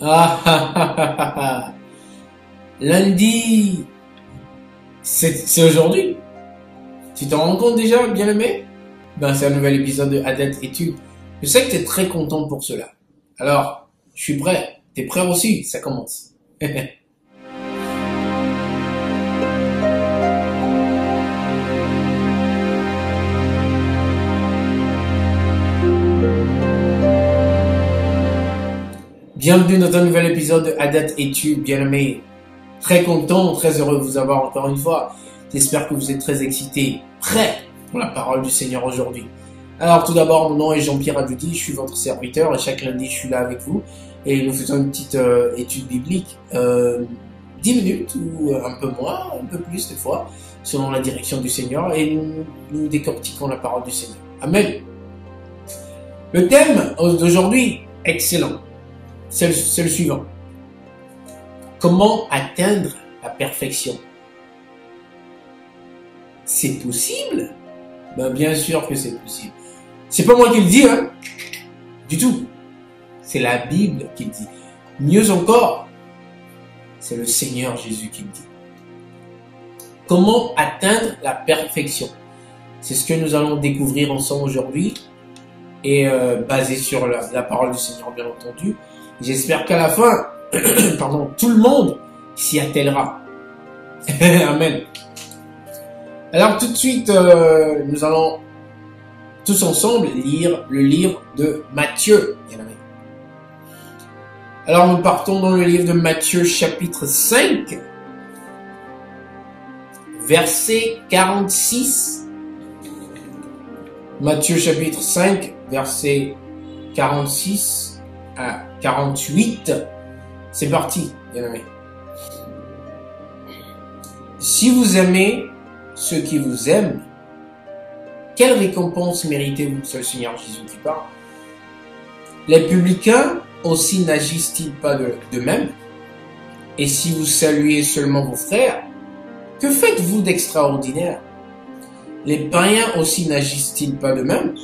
Ah, ah, ah, ah, ah, ah. Lundi, c'est aujourd'hui. Tu t'en rends compte déjà, bien aimé? Ben, c'est un nouvel épisode de Adet Études. Je sais que tu es très content pour cela. Alors, je suis prêt. T'es prêt aussi? Ça commence. Bienvenue dans un nouvel épisode de Adet Études, bien aimé. Très content, très heureux de vous avoir encore une fois. J'espère que vous êtes très excités, prêts pour la parole du Seigneur aujourd'hui. Alors tout d'abord, mon nom est Jean-Pierre Adoudi, je suis votre serviteur et chaque lundi je suis là avec vous et nous faisons une petite étude biblique, 10 minutes ou un peu moins, un peu plus des fois, selon la direction du Seigneur et nous décortiquons la parole du Seigneur. Amen. Le thème d'aujourd'hui, excellent, c'est le suivant. Comment atteindre la perfection? C'est possible? Ben, bien sûr que c'est possible. C'est pas moi qui le dis, hein? Du tout. C'est la Bible qui le dit. Mieux encore, c'est le Seigneur Jésus qui le dit. Comment atteindre la perfection? C'est ce que nous allons découvrir ensemble aujourd'hui et basé sur la parole du Seigneur, bien entendu. J'espère qu'à la fin, pardon, tout le monde s'y attellera. Amen. Alors tout de suite, nous allons tous ensemble lire le livre de Matthieu. Alors nous partons dans le livre de Matthieu chapitre 5, verset 46. Matthieu chapitre 5, verset 46 à 48. C'est parti, bien aimé. Si vous aimez ceux qui vous aiment, quelle récompense méritez-vous? C'est le Seigneur Jésus qui parle. Les publicains aussi n'agissent-ils pas de même? Et si vous saluez seulement vos frères, que faites-vous d'extraordinaire? Les païens aussi n'agissent-ils pas de même?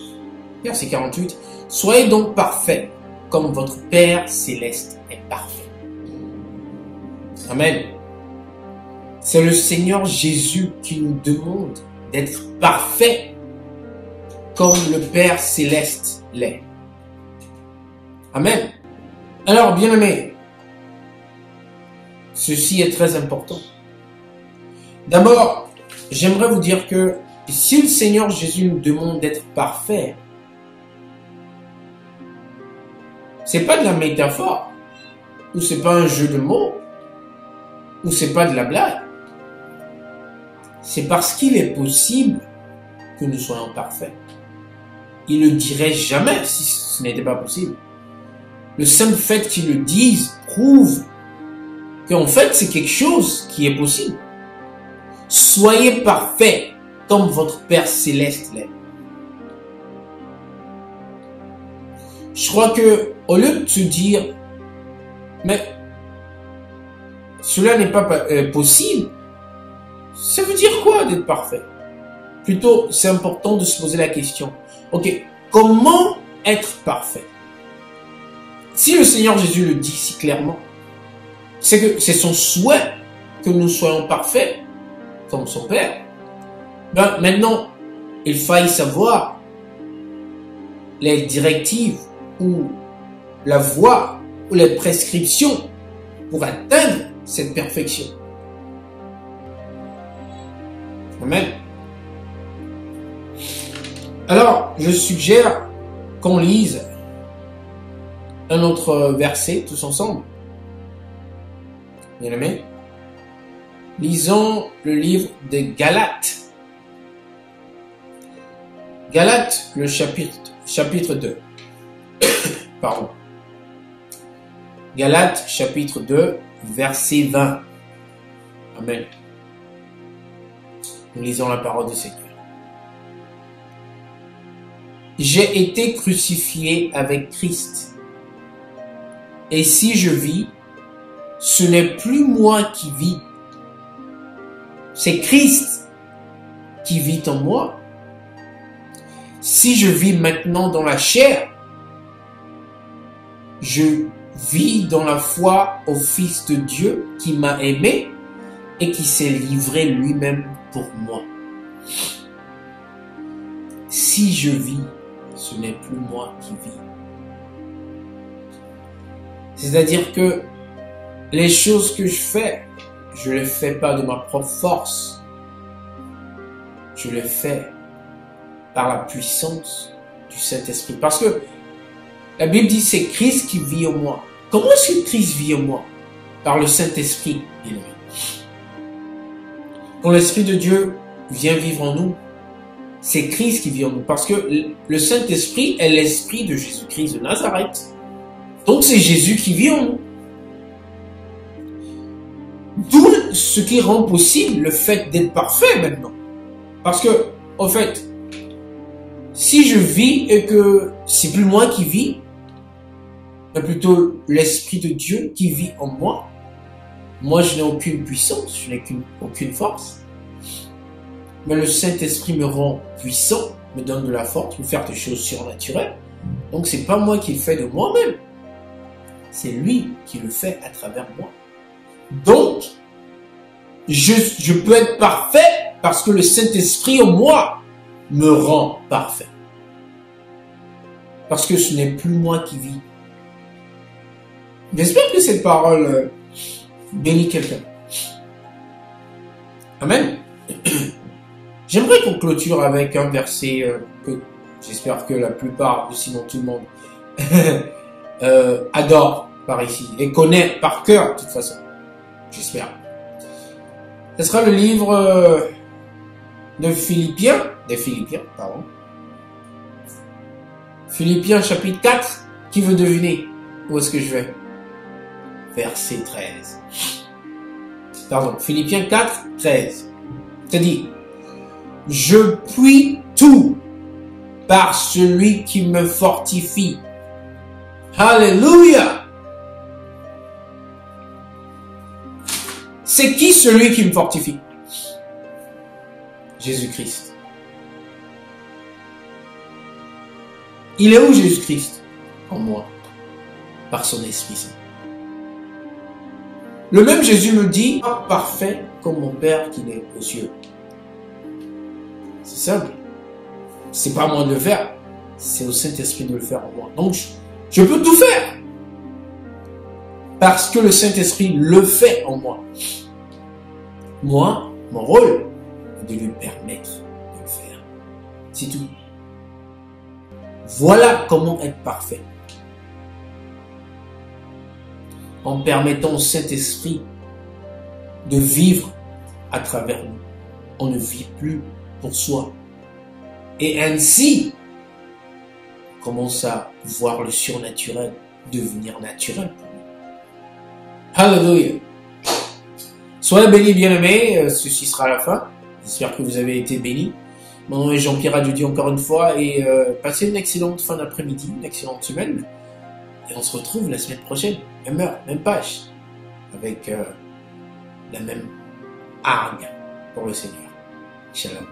Verset 48. Soyez donc parfaits, comme votre Père céleste est parfait. Amen. C'est le Seigneur Jésus qui nous demande d'être parfaits comme le Père céleste l'est. Amen. Alors, bien aimé, ceci est très important. D'abord, j'aimerais vous dire que si le Seigneur Jésus nous demande d'être parfaits, c'est pas de la métaphore, ou c'est pas un jeu de mots, ou c'est pas de la blague. C'est parce qu'il est possible que nous soyons parfaits. Il ne le dirait jamais si ce n'était pas possible. Le simple fait qu'il le dise prouve qu'en fait c'est quelque chose qui est possible. Soyez parfaits comme votre Père céleste l'est. Je crois que au lieu de se dire mais cela n'est pas possible, ça veut dire quoi d'être parfait? Plutôt, c'est important de se poser la question. Ok, comment être parfait? Si le Seigneur Jésus le dit si clairement, c'est que c'est son souhait que nous soyons parfaits comme son Père. Ben, maintenant, il faille savoir les directives ou la voie ou les prescriptions pour atteindre cette perfection. Amen. Alors, je suggère qu'on lise un autre verset tous ensemble. Bien aimé. Lisons le livre de Galates. Galates, le chapitre 2. Pardon. Galates, chapitre 2, verset 20. Amen. Nous lisons la parole du Seigneur. J'ai été crucifié avec Christ. Et si je vis, ce n'est plus moi qui vis. C'est Christ qui vit en moi. Si je vis maintenant dans la chair, je vis dans la foi au Fils de Dieu qui m'a aimé et qui s'est livré lui-même pour moi. Si je vis, ce n'est plus moi qui vis. C'est-à-dire que les choses que je fais, je ne les fais pas de ma propre force. Je les fais par la puissance du Saint-Esprit. Parce que la Bible dit c'est Christ qui vit en moi. Comment est-ce que Christ vit en moi? Par le Saint-Esprit, bien-aimé. Quand l'Esprit de Dieu vient vivre en nous, c'est Christ qui vit en nous. Parce que le Saint-Esprit est l'Esprit de Jésus-Christ de Nazareth. Donc c'est Jésus qui vit en nous. D'où ce qui rend possible le fait d'être parfait maintenant. Parce que, en fait, si je vis et que c'est plus moi qui vis, mais plutôt l'Esprit de Dieu qui vit en moi, moi je n'ai aucune puissance, je n'ai aucune force. Mais le Saint-Esprit me rend puissant, me donne de la force, me faire des choses surnaturelles. Donc c'est pas moi qui le fais de moi-même. C'est lui qui le fait à travers moi. Donc, je peux être parfait parce que le Saint-Esprit en moi me rend parfait. Parce que ce n'est plus moi qui vis. J'espère que cette parole bénit quelqu'un. Amen. J'aimerais qu'on clôture avec un verset que j'espère que la plupart, sinon tout le monde, adore par ici et connaît par cœur de toute façon. J'espère. Ce sera le livre des Philippiens, pardon. Philippiens chapitre 4, qui veut deviner où est-ce que je vais? Verset 13. Pardon, Philippiens 4, 13. C'est dit, je puis tout par celui qui me fortifie. Alléluia! C'est qui celui qui me fortifie? Jésus-Christ. Il est où Jésus-Christ? En moi, par son Esprit Saint. Le même Jésus me dit, parfait comme mon Père qui est aux cieux. C'est simple. C'est pas à moi de le faire, c'est au Saint-Esprit de le faire en moi. Donc, je peux tout faire. Parce que le Saint-Esprit le fait en moi. Moi, mon rôle est de lui permettre de le faire. C'est tout. Voilà comment être parfait. En permettant au Saint-Esprit de vivre à travers nous. On ne vit plus pour soi. Et ainsi, on commence à voir le surnaturel devenir naturel pour nous. Alléluia. Soyez bénis, bien-aimés. Ceci sera la fin. J'espère que vous avez été bénis. Mon nom est Jean-Pierre Adjudi encore une fois et passez une excellente fin d'après-midi, une excellente semaine. Et on se retrouve la semaine prochaine, même heure, même page, avec la même hargne pour le Seigneur. Shalom.